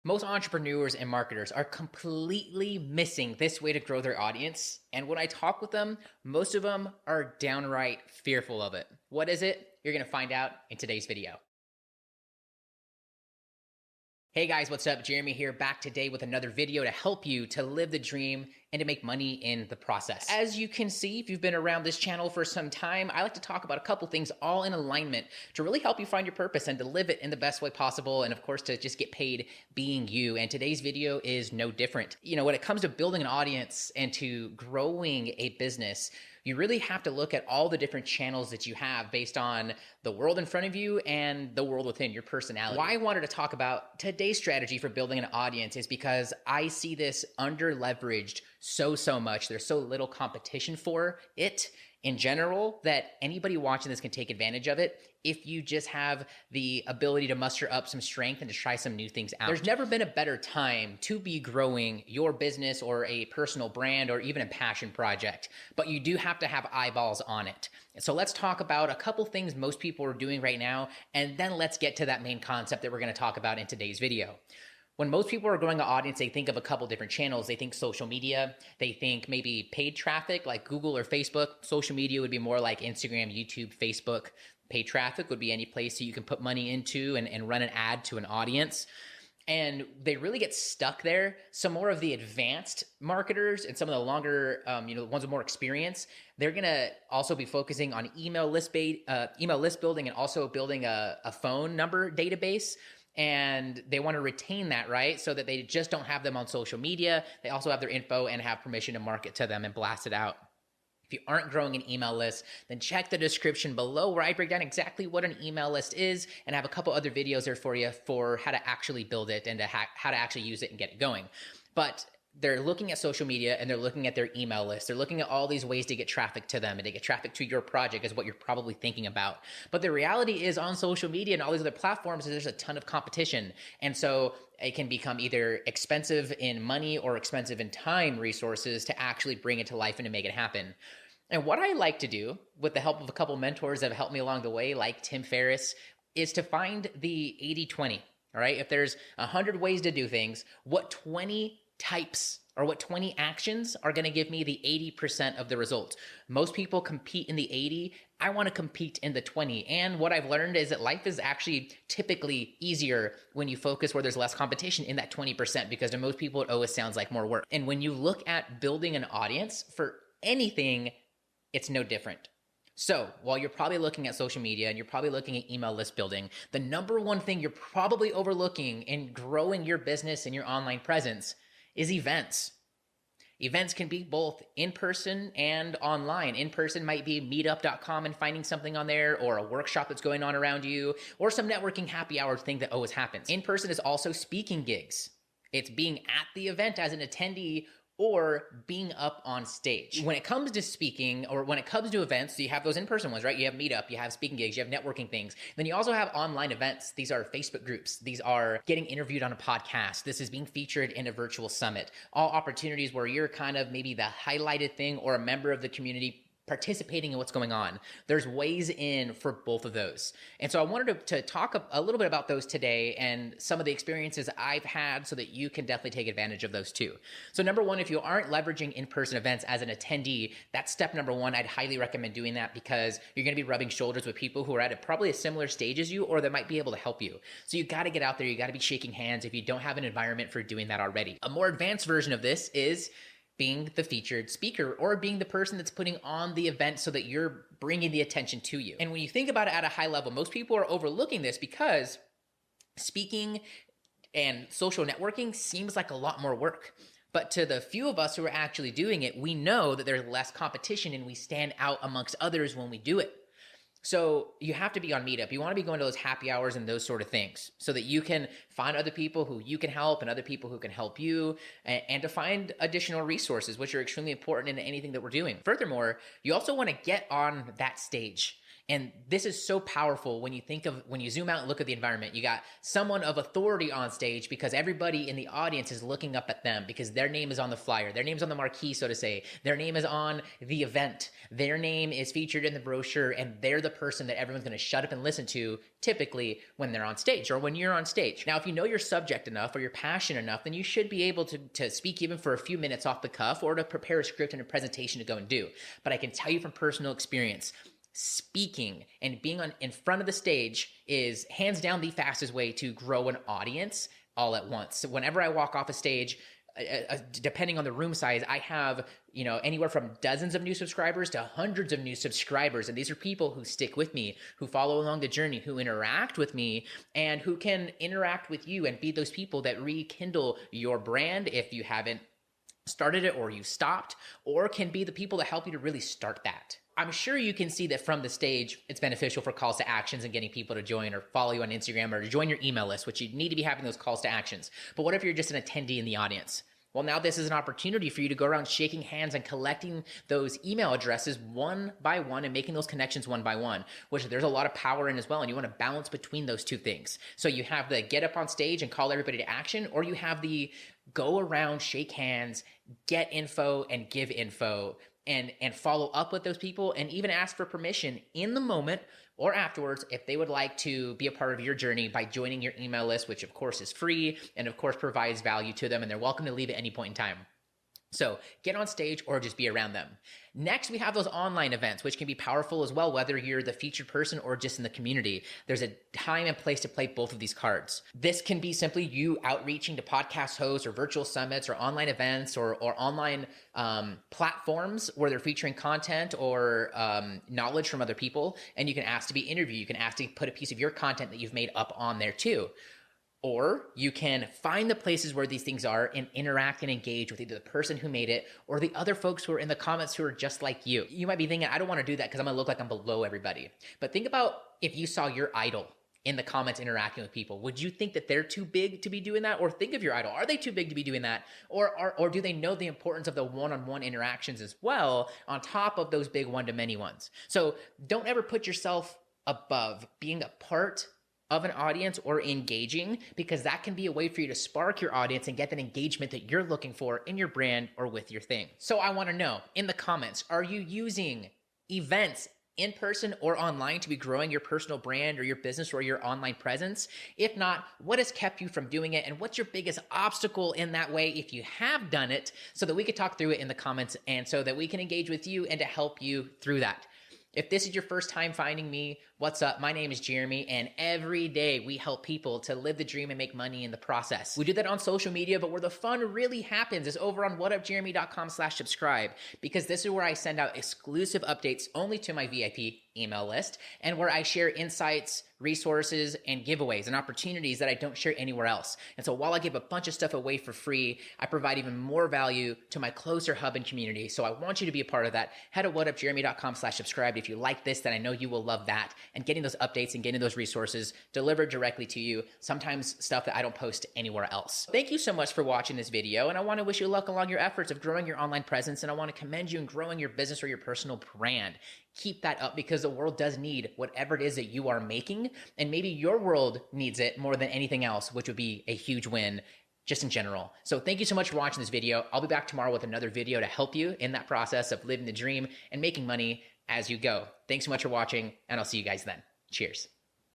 Most entrepreneurs and marketers are completely missing this way to grow their audience. And when I talk with them, most of them are downright fearful of it. What is it? You're going to find out in today's video. Hey guys, what's up? Jeremy here, back today with another video to help you to live the dream and to make money in the process. As you can see, if you've been around this channel for some time, I like to talk about a couple things all in alignment to really help you find your purpose and to live it in the best way possible, and of course to just get paid being you. And today's video is no different. You know, when it comes to building an audience and to growing a business, you really have to look at all the different channels that you have based on the world in front of you and the world within, your personality. Why I wanted to talk about today's strategy for building an audience is because I see this under leveraged so much. There's so little competition for it in general that anybody watching this can take advantage of it if you just have the ability to muster up some strength and to try some new things out. There's never been a better time to be growing your business or a personal brand or even a passion project, but you do have to have eyeballs on it. So let's talk about a couple things most people are doing right now, and then let's get to that main concept that we're going to talk about in today's video. When most people are growing an audience, they think of a couple different channels. They think social media. They think maybe paid traffic like Google or Facebook. Social media would be more like Instagram, YouTube, Facebook. Paid traffic would be any place that you can put money into and run an ad to an audience. And they really get stuck there. Some more of the advanced marketers and some of the longer, the ones with more experience, they're gonna also be focusing on email list building and also building a phone number database. And they want to retain that, right? So that they just don't have them on social media. They also have their info and have permission to market to them and blast it out. If you aren't growing an email list, then check the description below where I break down exactly what an email list is and have a couple other videos there for you for how to actually build it and how to actually use it and get it going. But they're looking at social media and they're looking at their email list. They're looking at all these ways to get traffic to them and to get traffic to your project is what you're probably thinking about. But the reality is on social media and all these other platforms, there's a ton of competition. And so it can become either expensive in money or expensive in time resources to actually bring it to life and to make it happen. And what I like to do with the help of a couple mentors that have helped me along the way, like Tim Ferriss, is to find the 80-20, all right? If there's 100 ways to do things, what 20 types or what 20 actions are going to give me the 80% of the results? Most people compete in the 80. I want to compete in the 20. And what I've learned is that life is actually typically easier when you focus where there's less competition in that 20%, because to most people, it always sounds like more work. And when you look at building an audience for anything, it's no different. So while you're probably looking at social media and you're probably looking at email list building, the number one thing you're probably overlooking in growing your business and your online presence is events. Events can be both in person and online. In person might be meetup.com and finding something on there, or a workshop that's going on around you, or some networking happy hour thing that always happens. In person is also speaking gigs. It's being at the event as an attendee or being up on stage. When it comes to speaking or when it comes to events, so you have those in-person ones, right? You have meetup, you have speaking gigs, you have networking things. Then you also have online events. These are Facebook groups. These are getting interviewed on a podcast. This is being featured in a virtual summit. All opportunities where you're kind of maybe the highlighted thing or a member of the community participating in what's going on. There's ways in for both of those. And so I wanted to talk a little bit about those today and some of the experiences I've had so that you can definitely take advantage of those too. So number one, if you aren't leveraging in-person events as an attendee, that's step number one. I'd highly recommend doing that because you're going to be rubbing shoulders with people who are at probably a similar stage as you or that might be able to help you. So you got to get out there. You got to be shaking hands if you don't have an environment for doing that already. A more advanced version of this is being the featured speaker or being the person that's putting on the event so that you're bringing the attention to you. And when you think about it at a high level, most people are overlooking this because speaking and social networking seems like a lot more work. But to the few of us who are actually doing it, we know that there's less competition and we stand out amongst others when we do it. So you have to be on Meetup. You want to be going to those happy hours and those sort of things so that you can find other people who you can help and other people who can help you, and to find additional resources, which are extremely important in anything that we're doing. Furthermore, you also want to get on that stage. And this is so powerful when you zoom out and look at the environment. You got someone of authority on stage because everybody in the audience is looking up at them because their name is on the flyer, their name's on the marquee, so to say, their name is on the event, their name is featured in the brochure, and they're the person that everyone's going to shut up and listen to typically when they're on stage or when you're on stage. Now, if you know your subject enough or you're passionate enough, then you should be able to speak even for a few minutes off the cuff or to prepare a script and a presentation to go and do. But I can tell you from personal experience, speaking and being in front of the stage is hands down the fastest way to grow an audience all at once. So whenever I walk off a stage, depending on the room size, I have, anywhere from dozens of new subscribers to hundreds of new subscribers. And these are people who stick with me, who follow along the journey, who interact with me, and who can interact with you and be those people that rekindle your brand if you haven't started it or you stopped, or can be the people that help you to really start that. I'm sure you can see that from the stage, it's beneficial for calls to actions and getting people to join or follow you on Instagram or to join your email list, which you need to be having those calls to actions. But what if you're just an attendee in the audience? Well, now this is an opportunity for you to go around shaking hands and collecting those email addresses one by one and making those connections one by one, which there's a lot of power in as well. And you want to balance between those two things. So you have the get up on stage and call everybody to action, or you have the go around, shake hands, get info and give info, and follow up with those people and even ask for permission in the moment or afterwards if they would like to be a part of your journey by joining your email list, which of course is free and of course provides value to them, and they're welcome to leave at any point in time. So get on stage or just be around them. Next, we have those online events, which can be powerful as well, whether you're the featured person or just in the community. There's a time and place to play both of these cards. This can be simply you outreaching to podcast hosts or virtual summits or online events or online platforms where they're featuring content or knowledge from other people, and you can ask to be interviewed. You can ask to put a piece of your content that you've made up on there too. Or you can find the places where these things are and interact and engage with either the person who made it or the other folks who are in the comments who are just like you. You might be thinking, I don't want to do that because I'm going to look like I'm below everybody. But think about if you saw your idol in the comments interacting with people. Would you think that they're too big to be doing that? Or think of your idol. Are they too big to be doing that? Or do they know the importance of the one-on-one interactions as well on top of those big one-to-many ones? So don't ever put yourself above being a part of an audience or engaging, because that can be a way for you to spark your audience and get that engagement that you're looking for in your brand or with your thing. So I want to know in the comments, are you using events in person or online to be growing your personal brand or your business or your online presence? If not, what has kept you from doing it? And what's your biggest obstacle in that way if you have done it, so that we could talk through it in the comments and so that we can engage with you and to help you through that. If this is your first time finding me, what's up? My name is Jeremy, and every day we help people to live the dream and make money in the process. We do that on social media, but where the fun really happens is over on whatupjeremy.com/subscribe, because this is where I send out exclusive updates only to my VIP email list, and where I share insights, resources, and giveaways and opportunities that I don't share anywhere else. And so while I give a bunch of stuff away for free, I provide even more value to my closer hub and community. So I want you to be a part of that. Head to whatupjeremy.com/subscribe. If you like this, then I know you will love that. And getting those updates and getting those resources delivered directly to you, sometimes stuff that I don't post anywhere else. Thank you so much for watching this video, and I want to wish you luck along your efforts of growing your online presence, and I want to commend you in growing your business or your personal brand. Keep that up, because the world does need whatever it is that you are making, and maybe your world needs it more than anything else, which would be a huge win just in general. So thank you so much for watching this video. I'll be back tomorrow with another video to help you in that process of living the dream and making money as you go. Thanks so much for watching, and I'll see you guys then. Cheers.